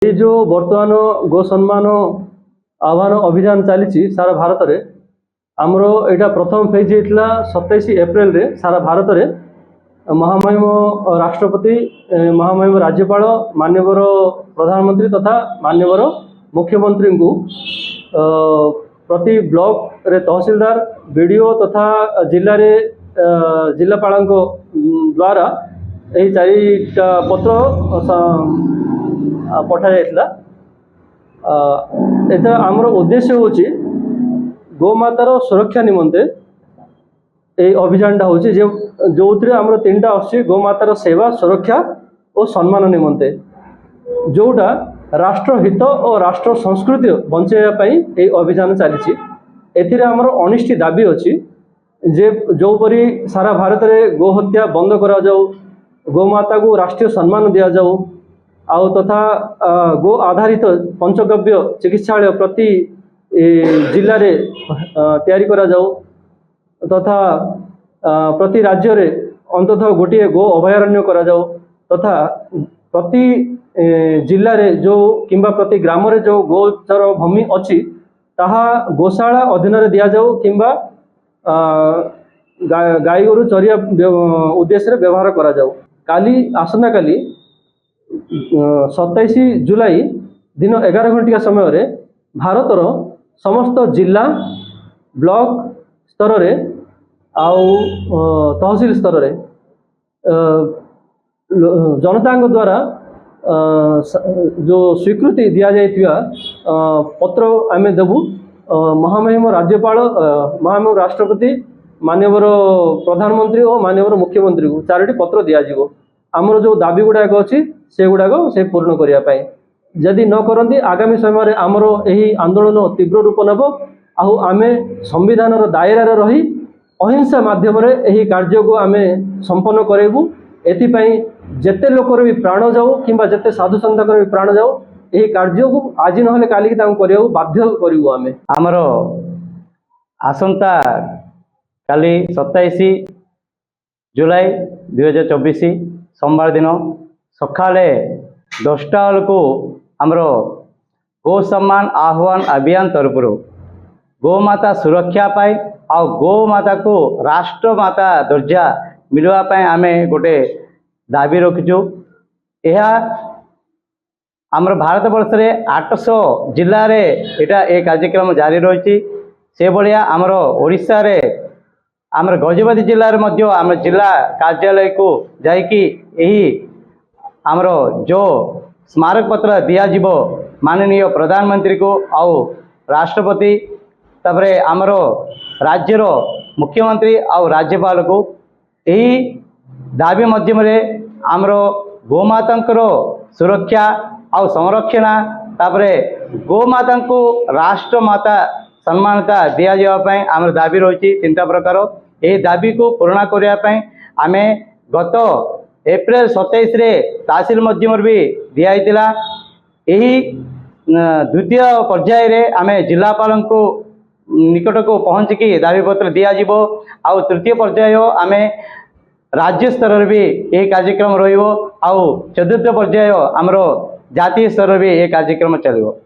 ये जो बर्तमान गो सम्मान आह्वान अभियान चली सारा भारत में आमर यहाँ प्रथम फेज होता 27 एप्रिल रे सारा भारत में महामहिम राष्ट्रपति महामहिम राज्यपाल माननीय प्रधानमंत्री तथा माननीय मुख्यमंत्री को प्रति ब्लॉक रे तहसीलदार बीडीओ तथा जिले रे जिलापाल द्वारा यही चारिटा पत्र पठा जाइथिला। एता आमर उद्देश्य होची गोमातार सुरक्षा निमंते ए अभियानटा होची जो आमर तीनटा आछि गोमातार सेवा सुरक्षा और सम्मान निमंते जोटा राष्ट्रहित और राष्ट्र संस्कृति बंचाइबा पई ए अभियान चली। एथिरे आमर 19टी दाबी अछि जे जो परी सारा भारत में गोहत्या बंद करा जाऊ, गोमाता को राष्ट्रीय सम्मान दिया जाऊ, आउ तथा गो आधारित पंचगव्य चिकित्सालय प्रति जिले में तैयारी करा जाऊ तथा प्रति राज्य रे अंततः गोटे गो अभयारण्य करा जाऊ तथा प्रति जिले में जो किंबा प्रति ग्राम रे जो गोचर भूमि अच्छी ताहा गोशाला अधीन रे दिया जाऊ किंबा गाई गोरु चरिया उद्देश्य व्यवहार करा जाऊ। काली आसंता काली 27 जुलाई दिन 11 घंटिया समय रे भारतर समस्त जिला ब्लॉक स्तर रे आउ तहसील स्तर रे जनता द्वारा जो स्वीकृति दिया जाइथिबा पत्र आमे देबू महामहिम राज्यपाल महामहिम राष्ट्रपति माननीय प्रधानमंत्री और माननीय मुख्यमंत्री को 4टी पत्र दिज्व आमर जो दाबी गुड़ाक अच्छी से गुड़ाक से पूर्ण करने जदि न करती आगामी समय आमर यही आंदोलन तीव्र रूप नेब आम संविधान दायरा रही अहिंसा माध्यम यही कार्य को आम संपन्न करेबू। एथिपाई जेते लोकर भी प्राण जाऊ किंबा जेते साधु सन्थर भी प्राण जाऊ यही कार्य को आज ना काली बाध्य करूँ। आमर आसंता काली 27 जुलाई 2024 सोमवार दिन सकाले 10टा बेलू आमर गो सम्मान आह्वान अभियान तरफ गोमाता सुरक्षा पाई आ गोमाता को राष्ट्रमाता दर्जा मिलवाई आम गोटे दाबी रखीचु। यह आमर भारत वर्ष में 800 जिले में यहाँ ये कार्यक्रम जारी रही से भाया आमर ओडिशा रे आमर गजपति जिले में आम जिला कार्यालय को जाइकी यही आमर जो स्मारक पत्र दिज्व माननीय प्रधानमंत्री को आउ राष्ट्रपति तापरे आमर राज्यर मुख्यमंत्री आउ राज्यपाल को यही दाबी मध्यम आमर गोमाता सुरक्षा आउ संरक्षण तापरे गोमाता को राष्ट्रमाता सम्मानता दि जावाई आमर दाबी रही 3टा प्रकार। यही दाबी को पूर्ण करने आम गत एप्रिल 27 रे तहसील मध्यम भी दिखाई यही द्वितीय पर्याय रे आम जिलापाल को निकट को पहुँचिकी दाबी पत्र दिज्व आउ तृतीय पर्याय आम राज्य स्तर रे भी ये कार्यक्रम रही चतुर्थ पर्याय आमर जातीय स्तर भी ये कार्यक्रम चलो।